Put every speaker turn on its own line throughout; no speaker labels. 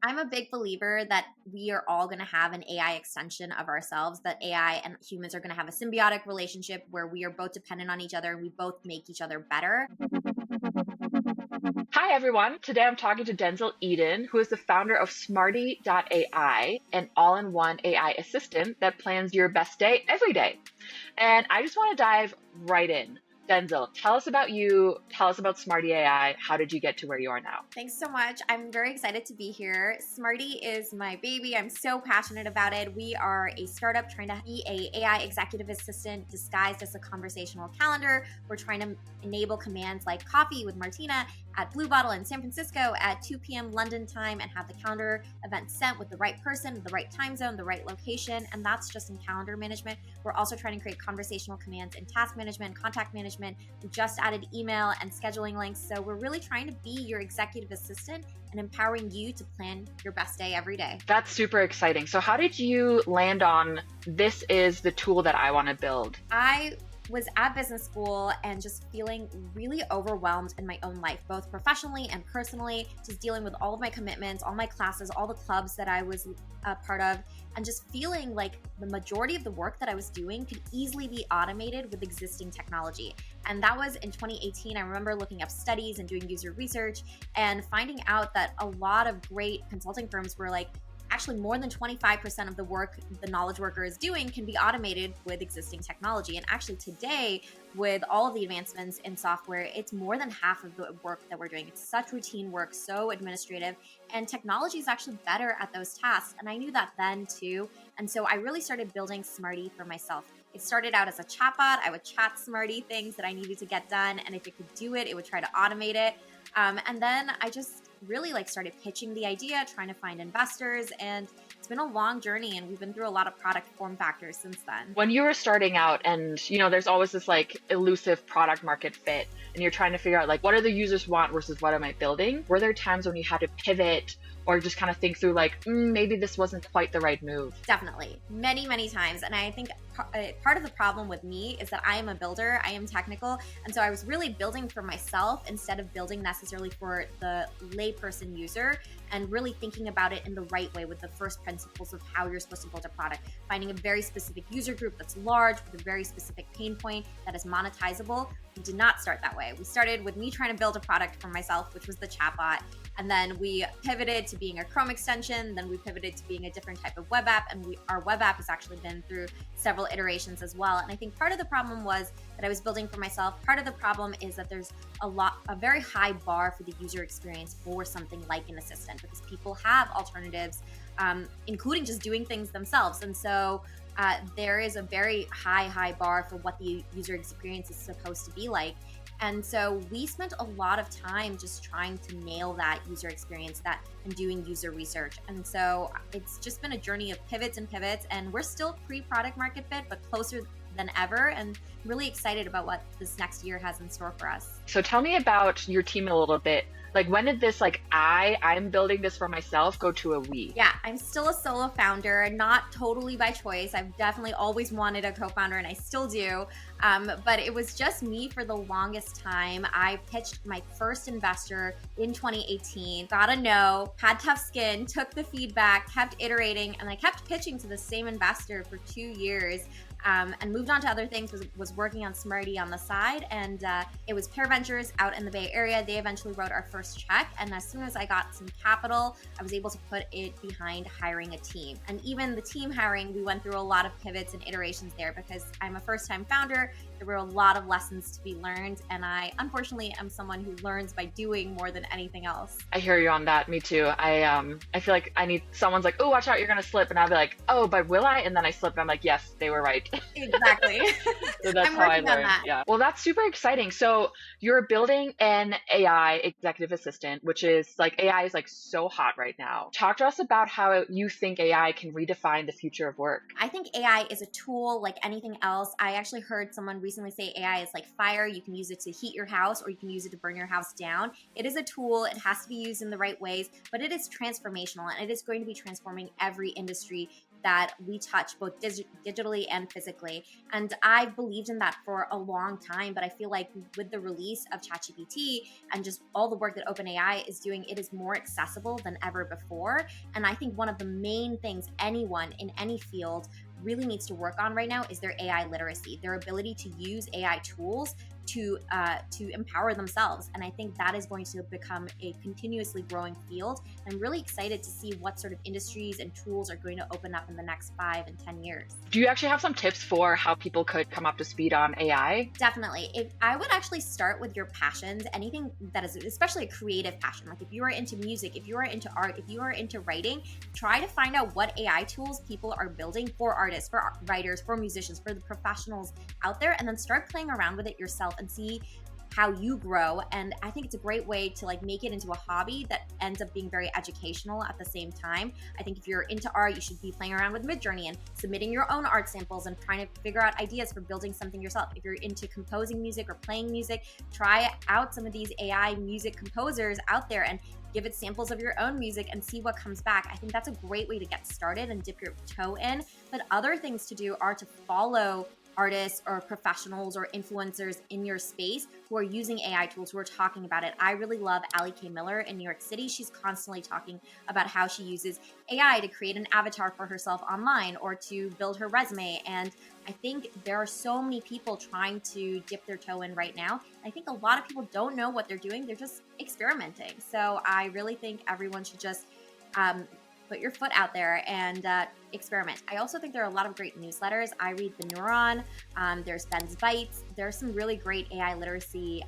I'm a big believer that we are all going to have an AI extension of ourselves, that AI and humans are going to have a symbiotic relationship where we are both dependent on each other and we both make each other better.
Hi, everyone. Today I'm talking to Denzil Eden, who is the founder of Smarty.ai, an all-in-one AI assistant that plans your best day every day. And I just want to dive right in. Denzil, tell us about you. Tell us about Smarty.ai. How did you get to where you are now?
Thanks so much. I'm very excited to be here. Smarty is my baby. I'm so passionate about it. We are a startup trying to be a AI executive assistant disguised as a conversational calendar. We're trying to enable commands like coffee with Martina at Blue Bottle in San Francisco at 2 p.m. London time and have the calendar event sent with the right person, the right time zone, the right location. And that's just in calendar management. We're also trying to create conversational commands in task management, contact management. We just added email and scheduling links. So we're really trying to be your executive assistant and empowering you to plan your best day every day.
That's super exciting. So how did you land on this is the tool that I want to build?
I was at business school and just feeling really overwhelmed in my own life, both professionally and personally, just dealing with all of my commitments, all my classes, all the clubs that I was a part of, and just feeling like the majority of the work that I was doing could easily be automated with existing technology. And that was in 2018. I remember looking up studies and doing user research and finding out that a lot of great consulting firms were like, actually more than 25% of the work the knowledge worker is doing can be automated with existing technology. And actually today, with all of the advancements in software, it's more than half of the work that we're doing. It's such routine work, so administrative, and technology is actually better at those tasks. And I knew that then too. And so I really started building Smarty for myself. It started out as a chatbot. I would chat Smarty things that I needed to get done. And if it could do it, it would try to automate it. And then I just really started pitching the idea, trying to find investors, and it's been a long journey and we've been through a lot of product form factors since then.
When you were starting out and, there's always this elusive product market fit and you're trying to figure out what do the users want versus what am I building? Were there times when you had to pivot or just kind of think through maybe this wasn't quite the right move?
Definitely. Many, many times. And I think part of the problem with me is that I am a builder, I am technical. And so I was really building for myself instead of building necessarily for the layperson user and really thinking about it in the right way with the first principles of how you're supposed to build a product, finding a very specific user group that's large with a very specific pain point that is monetizable. We did not start that way. We started with me trying to build a product for myself, which was the chatbot. And then we pivoted to being a Chrome extension. Then we pivoted to being a different type of web app. And our web app has actually been through several iterations as well. And I think part of the problem was that I was building for myself. Part of the problem is that there's a very high bar for the user experience for something like an assistant because people have alternatives, including just doing things themselves. And so there is a very high bar for what the user experience is supposed to be like. And so we spent a lot of time just trying to nail that user experience and doing user research. And so it's just been a journey of pivots, and we're still pre-product market fit, but closer than ever, and really excited about what this next year has in store for us.
So tell me about your team a little bit. When did this I'm building this for myself go to a we?
Yeah, I'm still a solo founder, not totally by choice. I've definitely always wanted a co-founder and I still do. But it was just me for the longest time. I pitched my first investor in 2018, got a no, had tough skin, took the feedback, kept iterating, and I kept pitching to the same investor for 2 years. And moved on to other things, was working on Smarty on the side. And it was Pear Ventures out in the Bay Area. They eventually wrote our first check. And as soon as I got some capital, I was able to put it behind hiring a team. And even the team hiring, we went through a lot of pivots and iterations there because I'm a first-time founder. There were a lot of lessons to be learned. And I, unfortunately, am someone who learns by doing more than anything else.
I hear you on that. Me too. I feel like I need someone's like, oh, watch out, you're going to slip. And I'll be like, oh, but will I? And then I slip and I'm like, yes, they were right.
Exactly.
So that's how I learned. Yeah. Well, that's super exciting. So you're building an AI executive assistant, which is AI is so hot right now. Talk to us about how you think AI can redefine the future of work.
I think AI is a tool like anything else. I actually heard someone recently say AI is like fire. You can use it to heat your house or you can use it to burn your house down. It is a tool. It has to be used in the right ways, but it is transformational and it is going to be transforming every industry that we touch both digitally and physically. And I've believed in that for a long time, but I feel like with the release of ChatGPT and just all the work that OpenAI is doing, it is more accessible than ever before. And I think one of the main things anyone in any field really needs to work on right now is their AI literacy, their ability to use AI tools to empower themselves. And I think that is going to become a continuously growing field. I'm really excited to see what sort of industries and tools are going to open up in the next 5 and 10 years.
Do you actually have some tips for how people could come up to speed on AI?
Definitely. If I would actually start with your passions, anything that is especially a creative passion. Like if you are into music, if you are into art, if you are into writing, try to find out what AI tools people are building for artists, for writers, for musicians, for the professionals out there, and then start playing around with it yourself and see how you grow. And I think it's a great way to like make it into a hobby that ends up being very educational at the same time. I think if you're into art, you should be playing around with Midjourney and submitting your own art samples and trying to figure out ideas for building something yourself. If you're into composing music or playing music, try out some of these AI music composers out there and give it samples of your own music and see what comes back. I think that's a great way to get started and dip your toe in. But other things to do are to follow artists or professionals or influencers in your space who are using AI tools, who are talking about it. I really love Allie K. Miller in New York City. She's constantly talking about how she uses AI to create an avatar for herself online or to build her resume. And I think there are so many people trying to dip their toe in right now. I think a lot of people don't know what they're doing. They're just experimenting. So I really think everyone should just put your foot out there and experiment. I also think there are a lot of great newsletters. I read The Neuron. There's Ben's Bites. There's some really great AI literacy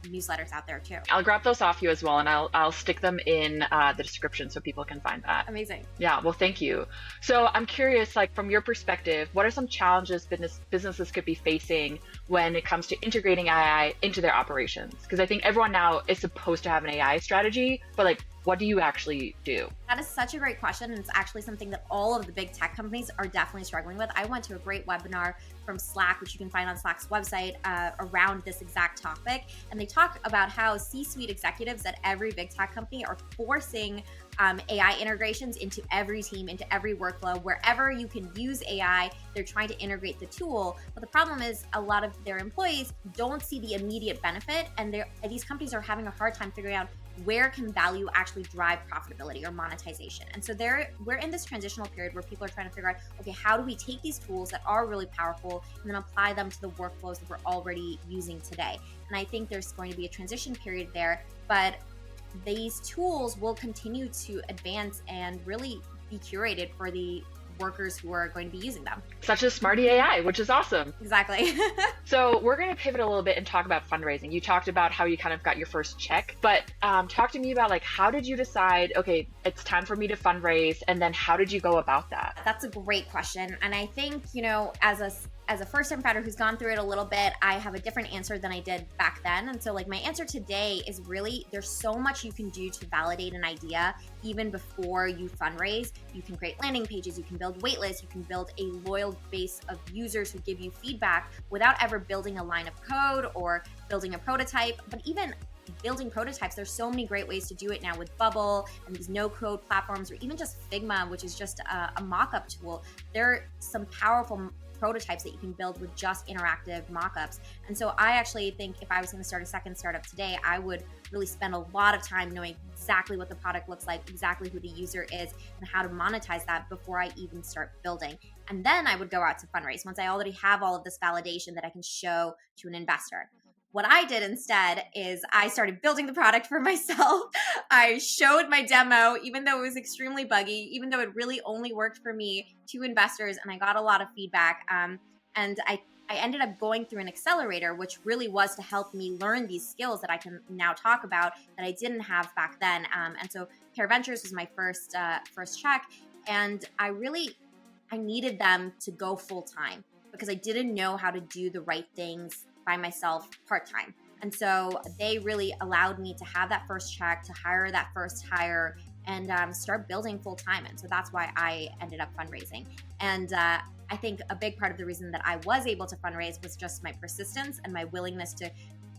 newsletters out there too.
I'll grab those off you as well, and I'll stick them in the description so people can find that.
Amazing.
Yeah, well, thank you. So I'm curious, like from your perspective, what are some challenges businesses could be facing when it comes to integrating AI into their operations? Because I think everyone now is supposed to have an AI strategy, but like, what do you actually do?
That is such a great question. And it's actually something that all of the big tech companies are definitely struggling with. I went to a great webinar from Slack, which you can find on Slack's website, around this exact topic. And they talk about how C-suite executives at every big tech company are forcing AI integrations into every team, into every workflow. Wherever you can use AI, they're trying to integrate the tool. But the problem is a lot of their employees don't see the immediate benefit, and these companies are having a hard time figuring out where can value actually drive profitability or monetization. And so we're in this transitional period where people are trying to figure out, okay, how do we take these tools that are really powerful and then apply them to the workflows that we're already using today? And I think there's going to be a transition period there, but these tools will continue to advance and really be curated for the workers who are going to be using them.
Such as Smarty.ai, which is awesome.
Exactly.
So we're going to pivot a little bit and talk about fundraising. You talked about how you kind of got your first check, but talk to me about like, how did you decide, okay, it's time for me to fundraise, and then how did you go about that?
That's a great question. And I think, as a first-time founder who's gone through it a little bit, I have a different answer than I did back then. And so like my answer today is really, there's so much you can do to validate an idea even before you fundraise. You can create landing pages, you can build waitlists, you can build a loyal base of users who give you feedback without ever building a line of code or building a prototype. But even building prototypes, there's so many great ways to do it now with Bubble and these no-code platforms, or even just Figma, which is just a mock-up tool. There are some powerful prototypes that you can build with just interactive mockups. And so I actually think if I was going to start a second startup today, I would really spend a lot of time knowing exactly what the product looks like, exactly who the user is, and how to monetize that before I even start building. And then I would go out to fundraise once I already have all of this validation that I can show to an investor. What I did instead is I started building the product for myself. I showed my demo, even though it was extremely buggy, even though it really only worked for me, to investors, and I got a lot of feedback. And I ended up going through an accelerator, which really was to help me learn these skills that I can now talk about that I didn't have back then. And so Pear Ventures was my first check, and I needed them to go full time because I didn't know how to do the right things by myself part-time. And so they really allowed me to have that first check, to hire that first hire, and start building full-time. And so that's why I ended up fundraising. And I think a big part of the reason that I was able to fundraise was just my persistence and my willingness to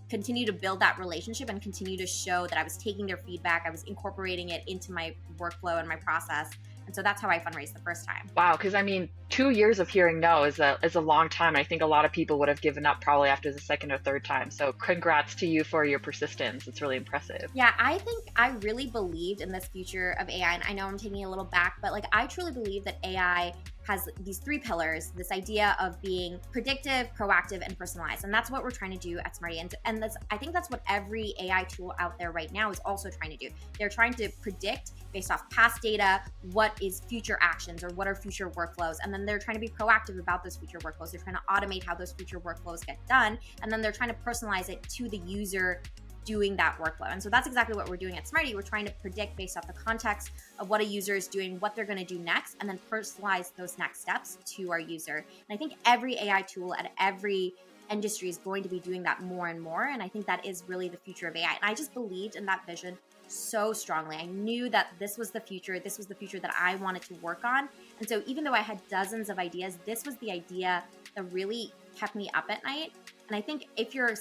continue to build that relationship and continue to show that I was taking their feedback, I was incorporating it into my workflow and my process. And so that's how I fundraised the first time.
Wow, because I mean, 2 years of hearing no is a long time. I think a lot of people would have given up probably after the second or third time. So congrats to you for your persistence. It's really impressive.
Yeah, I think I really believed in this future of AI, and I know I'm taking it a little back, but like I truly believe that AI has these three pillars, this idea of being predictive, proactive, and personalized. And that's what we're trying to do at Smarty. And that's, I think that's what every AI tool out there right now is also trying to do. They're trying to predict based off past data, what is future actions or what are future workflows. And then they're trying to be proactive about those future workflows. They're trying to automate how those future workflows get done. And then they're trying to personalize it to the user doing that workflow. And so that's exactly what we're doing at Smarty. We're trying to predict based off the context of what a user is doing, what they're going to do next, and then personalize those next steps to our user. And I think every AI tool at every industry is going to be doing that more and more. And I think that is really the future of AI. And I just believed in that vision so strongly. I knew that this was the future. This was the future that I wanted to work on. And so even though I had dozens of ideas, this was the idea that really kept me up at night. And I think if you're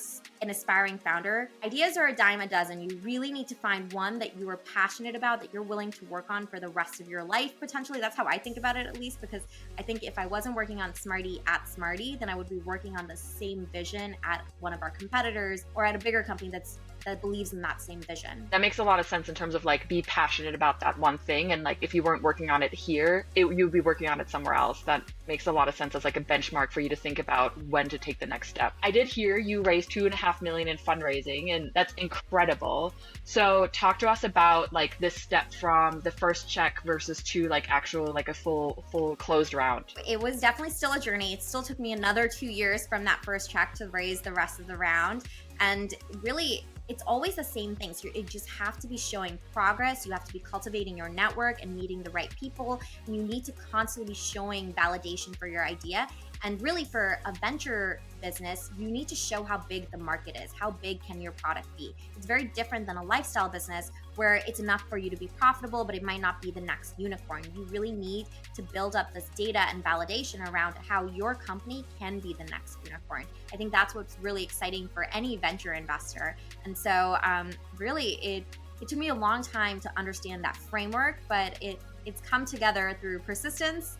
an aspiring founder, ideas are a dime a dozen. You really need to find one that you are passionate about, that you're willing to work on for the rest of your life, potentially. That's how I think about it, at least, because I think if I wasn't working on Smarty at Smarty, then I would be working on the same vision at one of our competitors or at a bigger company that believes in that same vision.
That makes a lot of sense in terms of like be passionate about that one thing. And like if you weren't working on it here, you'd be working on it somewhere else. That makes a lot of sense as like a benchmark for you to think about when to take the next step. I did hear you raised $2.5 million in fundraising, and that's incredible. So talk to us about like this step from the first check versus to like actual like a full closed round.
It was definitely still a journey. It still took me another 2 years from that first check to raise the rest of the round. And really, it's always the same things. You just have to be showing progress. You have to be cultivating your network and meeting the right people. And you need to constantly be showing validation for your idea. And really, for a venture business, you need to show how big the market is. How big can your product be? It's very different than a lifestyle business where it's enough for you to be profitable, but it might not be the next unicorn. You really need to build up this data and validation around how your company can be the next unicorn. I think that's what's really exciting for any venture investor. And so really, it took me a long time to understand that framework, but it's come together through persistence,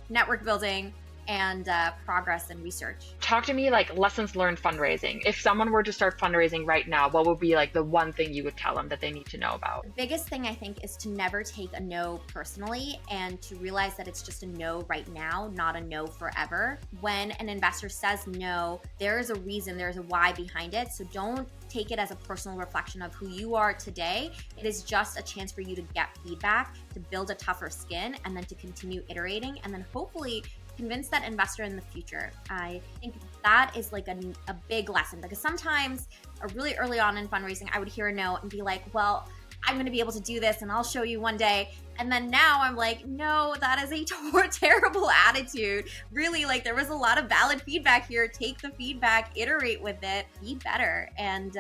network building, and progress and research.
Talk to me like lessons learned fundraising. If someone were to start fundraising right now, what would be like the one thing you would tell them that they need to know about?
The biggest thing I think is to never take a no personally and to realize that it's just a no right now, not a no forever. When an investor says no, there is a reason, there's a why behind it. So don't take it as a personal reflection of who you are today. It is just a chance for you to get feedback, to build a tougher skin, and then to continue iterating, and then hopefully convince that investor in the future. I think that is like a big lesson, because sometimes really early on in fundraising, I would hear a no and be like, well, I'm going to be able to do this and I'll show you one day. And then now I'm like, no, that is a terrible attitude. Really, like there was a lot of valid feedback here. Take the feedback, iterate with it, be better. And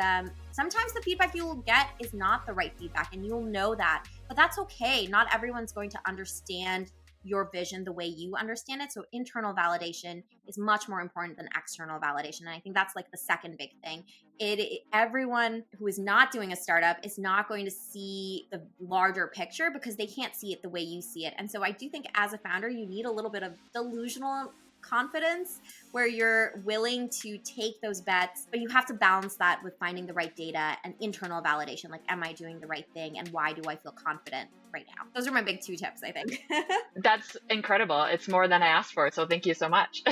sometimes the feedback you will get is not the right feedback, and you'll know that, but that's okay. Not everyone's going to understand your vision the way you understand it. So internal validation is much more important than external validation. And I think that's like the second big thing. Everyone who is not doing a startup is not going to see the larger picture because they can't see it the way you see it. And so I do think as a founder, you need a little bit of delusional confidence where you're willing to take those bets, but you have to balance that with finding the right data and internal validation. Like, am I doing the right thing? And why do I feel confident right now? Those are my big 2 tips, I think.
That's incredible. It's more than I asked for. So thank you so much.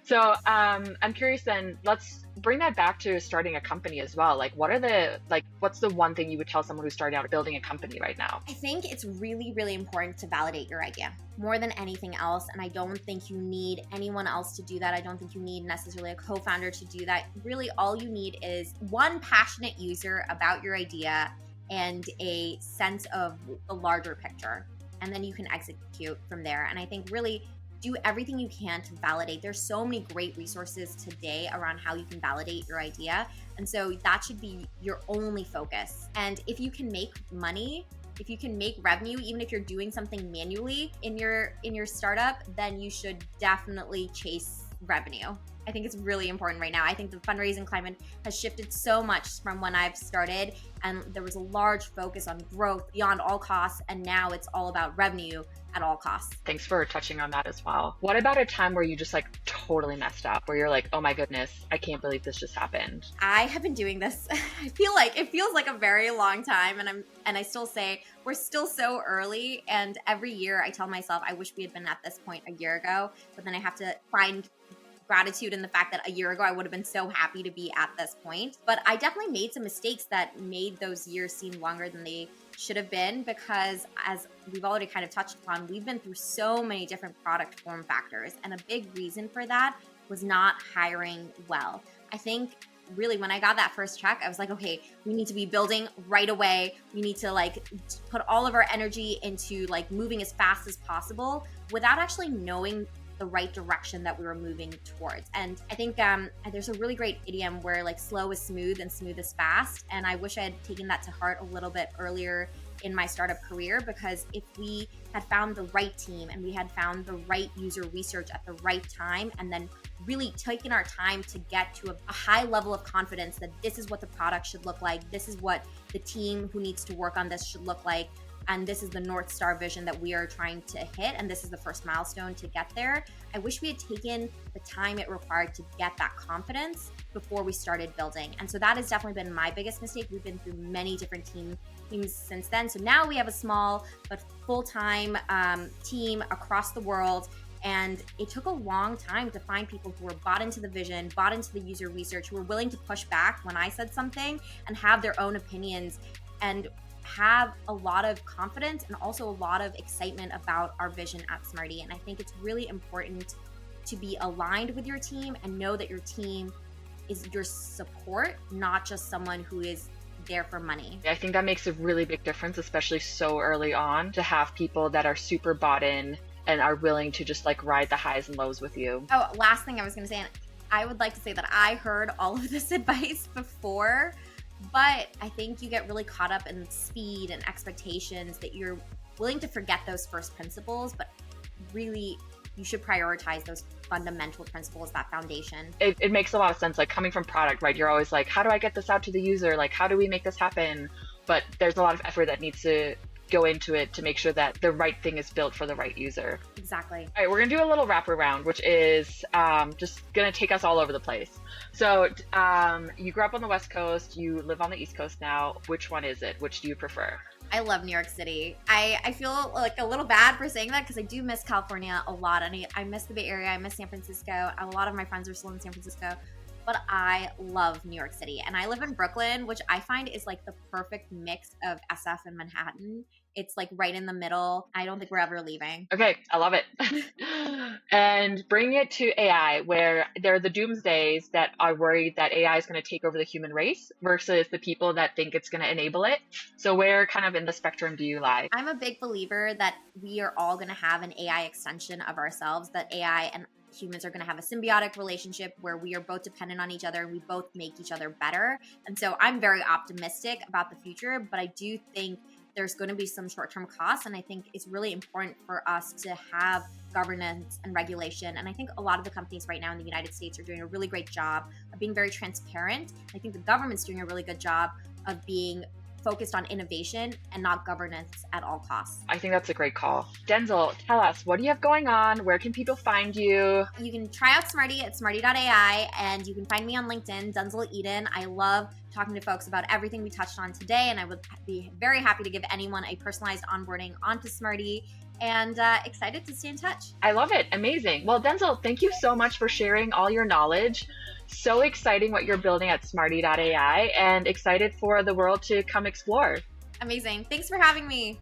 So I'm curious then, let's bring that back to starting a company as well. Like what's the one thing you would tell someone who's starting out building a company right now?
I think it's really, really important to validate your idea more than anything else. And I don't think you need anyone else to do that. I don't think you need necessarily a co-founder to do that. Really, all you need is one passionate user about your idea and a sense of the larger picture. And then you can execute from there. And I think really do everything you can to validate. There's so many great resources today around how you can validate your idea. And so that should be your only focus. And if you can make money, if you can make revenue, even if you're doing something manually in your startup, then you should definitely chase revenue. I think it's really important right now. I think the fundraising climate has shifted so much from when I've started, and there was a large focus on growth beyond all costs, and now it's all about revenue at all costs.
Thanks for touching on that as well. What about a time where you just like totally messed up, where you're like, oh my goodness, I can't believe this just happened?
I have been doing this. I feel like it feels like a very long time, and I still say we're still so early, and every year I tell myself I wish we had been at this point a year ago, but then I have to find gratitude in the fact that a year ago I would have been so happy to be at this point. But I definitely made some mistakes that made those years seem longer than they should have been, because as we've already kind of touched upon, we've been through so many different product form factors, and a big reason for that was not hiring well. I think really when I got that first check, I was like, okay, we need to be building right away. We need to like put all of our energy into like moving as fast as possible without actually knowing the right direction that we were moving towards. And I think there's a really great idiom where like slow is smooth and smooth is fast. And I wish I had taken that to heart a little bit earlier in my startup career, because if we had found the right team and we had found the right user research at the right time, and then really taken our time to get to a high level of confidence that this is what the product should look like, this is what the team who needs to work on this should look like, and this is the North Star vision that we are trying to hit, and this is the first milestone to get there. I wish we had taken the time it required to get that confidence before we started building. And so that has definitely been my biggest mistake. We've been through many different teams since then. So now we have a small but full-time team across the world. And it took a long time to find people who were bought into the vision, bought into the user research, who were willing to push back when I said something and have their own opinions, and have a lot of confidence and also a lot of excitement about our vision at Smarty. And I think it's really important to be aligned with your team and know that your team is your support, not just someone who is there for money.
I think that makes a really big difference, especially so early on, to have people that are super bought in and are willing to just like ride the highs and lows with you.
Oh, last thing I was going to say, and I would like to say that I heard all of this advice before, but I think you get really caught up in speed and expectations that you're willing to forget those first principles, but really you should prioritize those fundamental principles, that foundation.
It makes a lot of sense. Like coming from product, right? You're always like, how do I get this out to the user? Like, how do we make this happen? But there's a lot of effort that needs to go into it to make sure that the right thing is built for the right user.
Exactly.
All right, we're gonna do a little wraparound, which is just gonna take us all over the place. So you grew up on the West Coast, you live on the East Coast now. Which one is it? Which do you prefer?
I love New York City. I feel like a little bad for saying that, because I do miss California a lot, and I miss the Bay Area, I miss San Francisco. A lot of my friends are still in San Francisco, but I love New York City. And I live in Brooklyn, which I find is like the perfect mix of SF and Manhattan. It's like right in the middle. I don't think we're ever leaving.
Okay, I love it. And bring it to AI, where there are the doomsdays that are worried that AI is going to take over the human race versus the people that think it's going to enable it. So where kind of in the spectrum do you lie?
I'm a big believer that we are all going to have an AI extension of ourselves, that AI and humans are going to have a symbiotic relationship where we are both dependent on each other and we both make each other better. And so I'm very optimistic about the future, but I do think there's going to be some short-term costs. And I think it's really important for us to have governance and regulation. And I think a lot of the companies right now in the United States are doing a really great job of being very transparent. I think the government's doing a really good job of being focused on innovation and not governance at all costs.
I think that's a great call. Denzil, tell us, what do you have going on? Where can people find you?
You can try out Smarty at Smarty.ai, and you can find me on LinkedIn, Denzil Eden. I love talking to folks about everything we touched on today, and I would be very happy to give anyone a personalized onboarding onto Smarty, and excited to stay in touch.
I love it. Amazing. Well, Denzil, thank you so much for sharing all your knowledge. So exciting what you're building at Smarty.ai, and excited for the world to come explore.
Amazing. Thanks for having me.